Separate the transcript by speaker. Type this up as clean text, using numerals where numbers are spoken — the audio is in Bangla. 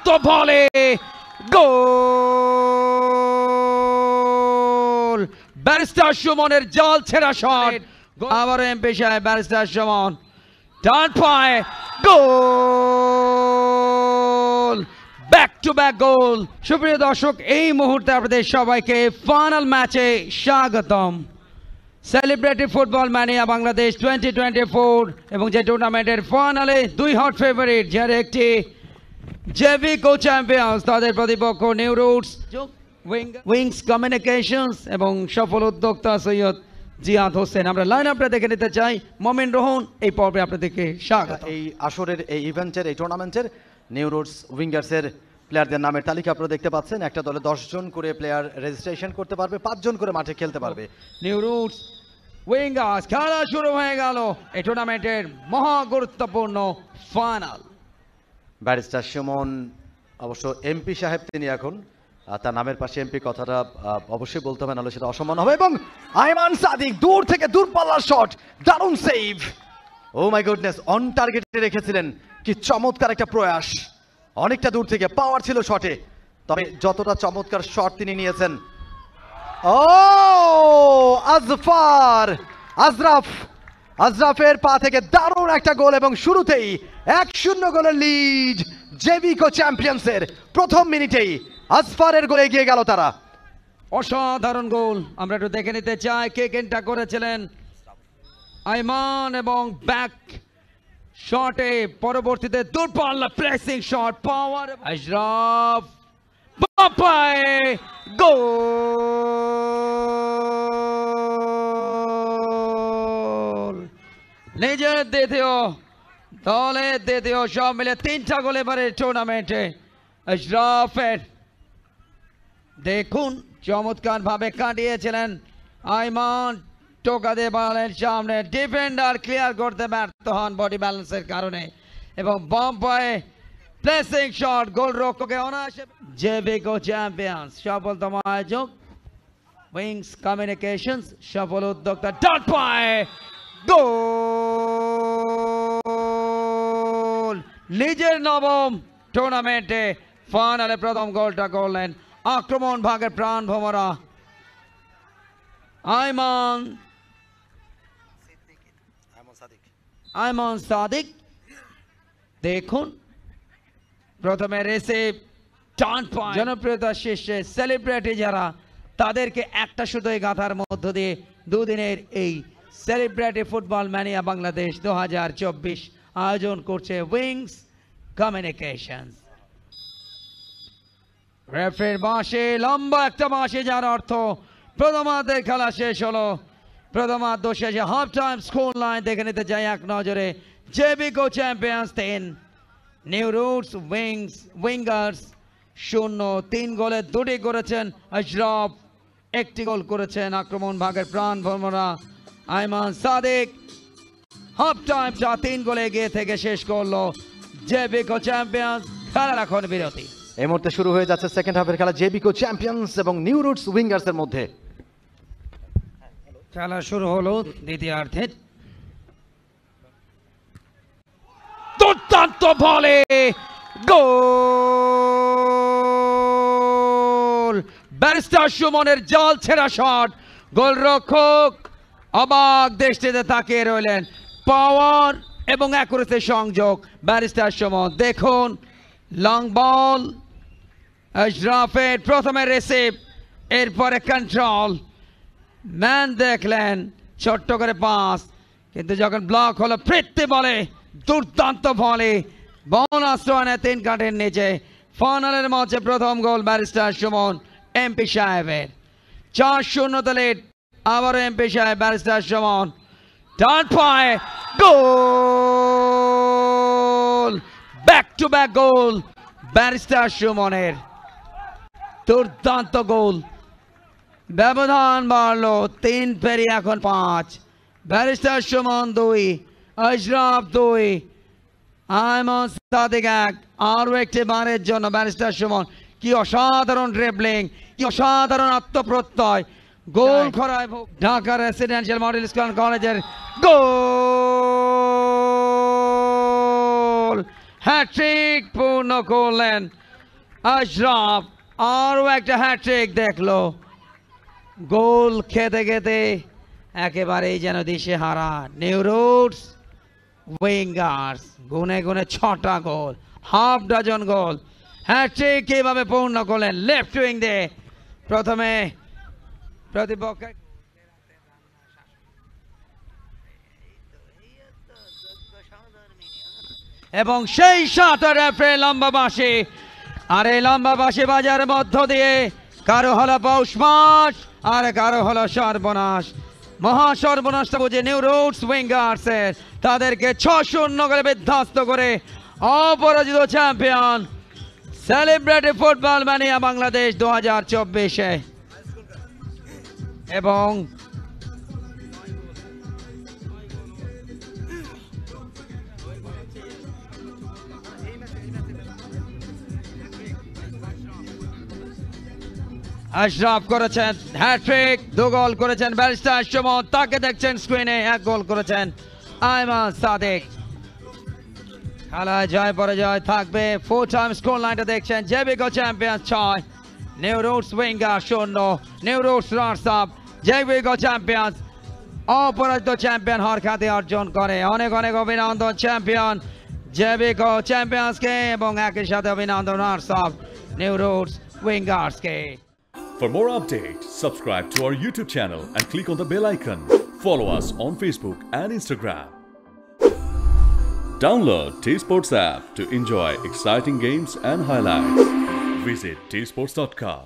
Speaker 1: দুর্দান্ত বলে গোল ব্যারিস্টার সুমনের জাল ছেড়া শট আবার এমপি সাহেব ব্যারিস্টার সুমন ডান পায়ে গোল ব্যাক টু ব্যাক গোল সুপ্রিয় দর্শক এই মুহূর্তে আপনাদের সবাইকে ফাইনাল ম্যাচে স্বাগতম সেলিব্রেটিভ ফুটবল ম্যানিয়া বাংলাদেশ 2024 এবং যে টুর্নামেন্টের ফাইনালে দুই হট ফেভারিট যার একটি জেবি কো চ্যাম্পিয়ন্স তাদের প্রতিপক্ষ নিউ রুটস উইংস কমিউনিকেশনস এবং সফল উদ্যোক্তা সৈয়দ জিয়াদ হোসেন। আমরা লাইন আপটা দেখে নিতে চাই। মমিন রোহন এই পর্বে আপনাদেরকে স্বাগত।
Speaker 2: এই আসরের এই ইভেন্টের এই টুর্নামেন্টের নিউ রুটস উইঙ্গার্সের প্লেয়ারদের নামের তালিকা আপনারা দেখতে পাচ্ছেন। একটা দলে 10 জন করে প্লেয়ার রেজিস্ট্রেশন করতে পারবে, 5 জন করে মাঠে খেলতে পারবে।
Speaker 1: নিউ রুটস উইঙ্গার্স খেলা শুরু হয়ে গেল এই টুর্নামেন্টের মহা গুরুত্বপূর্ণ ফাইনাল।
Speaker 2: ব্যারিস্টার সুমন অবশ্য এমপি সাহেব, তিনি এখন তার নামের পাশে এমপি কথাটা অবশ্যই বলতে হবে, নাহলে সেটা অসম্মান হবে। এবং আইমান সাদিক দূর থেকে দূরপাল্লার শট, দারুণ save. Oh my goodness, on টার্গেটে রেখেছিলেন। কি চমৎকার একটা প্রয়াস, অনেকটা দূর থেকে পাওয়ার ছিল শটে, তবে যতটা চমৎকার শট তিনি নিয়েছেন। ও আজরাফের পা থেকে দারুণ একটা গোল এবং শুরুতেই 1-0 গোলের লিড জেবি কো চ্যাম্পিয়ন্সের। প্রথম মিনিটেই আজফারের গোলে এগিয়ে গেল তারা।
Speaker 1: অসাধারণ গোল আমরা একটু দেখে নিতে চাই কে কেনটা করেছিলেন। আইমান এবং ব্যাক শটে পরবর্তীতে দূরপাল্লা প্রেসিং শট পাওয়ার আশরাফ বাপায়ে গোল। নিজের দ্বিতীয় দলের দ্বিতীয়, সব মিলে 3টা গোল এবারে টুর্নামেন্টে আশরাফের। দেখুন চমৎকার ভাবে কাটিয়েছিলেন আইমান, টোকা দিয়ে বলেন সামনে, ডিফেন্ডার ক্লিয়ার করতে ব্যর্থ হন বডি ব্যালেন্সের কারণে, এবং বাম পায়ে প্লেসিং শট গোলরক্ষকে অনায়াসে। জেবি কো চ্যাম্পিয়ন্স সফলতম আয়োজক উইংস কমিউনিকেশনস সফল উদ্যোক্তা, ডান পায়ে গোল। নিজের নবম টুর্নামেন্টে ফাইনালে প্রথম গোলটা করলেন আক্রমণ ভাগের প্রাণ ভোমরা আইমান সাদিক। দেখুন প্রথমে রিসিভ, টার্ন পয়েন্ট, জনপ্রিয়তার শীর্ষে সেলিব্রিটি যারা তাদেরকে একটা সুতোয় গাঁথার মধ্য দিয়ে দুদিনের এই সেলিব্রিটি ফুটবল ম্যানিয়া বাংলাদেশ 2024 আয়োজন করছে উইংস কমিউনিকেশনস। রেফারির বাঁশি, লম্বা একটা বাঁশি, যার অর্থ প্রথমার্ধের খেলা শেষ হলো। প্রথমার্ধ শেষে হাফ টাইম স্কোর লাইন দেখে নিতে চাই এক নজরে। জেবি কো চ্যাম্পিয়ন্স 3, নিউ রুটস উইঙ্গার্স 0। 3 গোলে 2টি করেছেন আশরাফ, 1টি গোল করেছেন আক্রমণ ভাগের প্রাণ ভ্রমরা আইমান সাদিক। হাফ টাইম 3 গোলে এগিয়ে থেকে শেষ করলো জেবি কো চ্যাম্পিয়ন্স। খেলার এখন বিরতি।
Speaker 2: এই মুহূর্তে শুরু হয়ে যাচ্ছে সেকেন্ড হাফের খেলা জেবি কো চ্যাম্পিয়ন্স এবং নিউ রুটস উইঙ্গার্সের মধ্যে।
Speaker 1: খেলা শুরু হলো দ্বিতীয়ার্ধে। দুর্দান্ত বলে গোল ব্যারিস্টার সুমনের জাল ছেড়া শট। গোলরক্ষক অবাক দৃষ্টিতে তাকিয়ে রইলেন। পাওয়ার এবং অ্যাকুরেসি সংযোগ ব্যারিস্টার সুমন। দেখুন লং বল, আশরাফের প্রথমে রিসিভ, এরপরে কন্ট্রোল, ম্যান দেখলেন ছোট্ট করে পাস, কিন্তু যখন ব্লক হলো ফিরতে বলে দুর্দান্ত বলে বোনাস রানে 3 কাঠের নিচে। ফাইনালের মঞ্চে প্রথম গোল ব্যারিস্টার সুমন এমপি সাহেবের। 4-0 লিড। আবারও এমপি সাহেব, ব্যারিস্টার সুমন ডান পায়ে goal. Back to back goal barrister সুমনের, দুর্দান্ত গোল। ব্যবধান বাড়লো 3 পেরিয়ে এখন 5। ব্যারিস্টার সুমন 2, আশরাফ 2, আইমান সাদিক 1। আরও একটি বারের জন্য ব্যারিস্টার সুমন। কি অসাধারণ ড্রিবলিং, কি অসাধারণ আত্মপ্রত্যয়। গোল খরায় ঢাকা রেসিডেন্সিয়াল মডেল স্কুল কলেজের গোল। হ্যাট্রিক পূর্ণ করলেন আশরাফ আরও একটা হ্যাট্রিক দেখলো, গোল খেতে খেতে একেবারেই যেন দিশেহারা নিউ রুটস উইঙ্গার্স। গুনে গুনে 6টা গোল, হাফ ডজন গোল, হ্যাট্রিক কিভাবে পূর্ণ করলেন লেফট উইং দিয়ে। প্রথমে প্রতিপক্ষের এবং সেই সাথে রেফারি লম্বা বাঁশি, আর এই লম্বা বাঁশি বাজার মধ্য দিয়ে কারো হলো পৌষ মাস আর কারো হলো সর্বনাশ। মহা সর্বনাশটা বুঝে নিউ রুটস উইঙ্গার্সের, তাদেরকে 6-0 করে বিধ্বস্ত করে অপরাজিত champion celebrated football mania Bangladesh 2024-এ। এবং আশরাফ করেছেন হ্যাট্রিক, 2 গোল করেছেন ব্যারিস্টার সুমন, তাকে দেখছেন স্ক্রিনে, 1 গোল করেছেন আইমান সাদিক। খেলায় জয় পরাজয় থাকবে, 4 টাইম স্কোর লাইনটা দেখছেন। Jebico champion 6, new roots winger 0, new roots runners up, Jebico champion অপরাজিত চ্যাম্পিয়ন হওয়ার খ্যাতি অর্জন করে। অনেক অনেক অভিনন্দন চ্যাম্পিয়ন জেবিকো চ্যাম্পিয়ন্সকে এবং একই সাথে অভিনন্দন রানার্স আপ নিউ রুটস উইঙ্গার্সকে।
Speaker 3: For more updates, subscribe to our YouTube channel and click on the bell icon. Follow us on Facebook and Instagram. Download T-Sports app to enjoy exciting games and highlights. Visit tsports.com.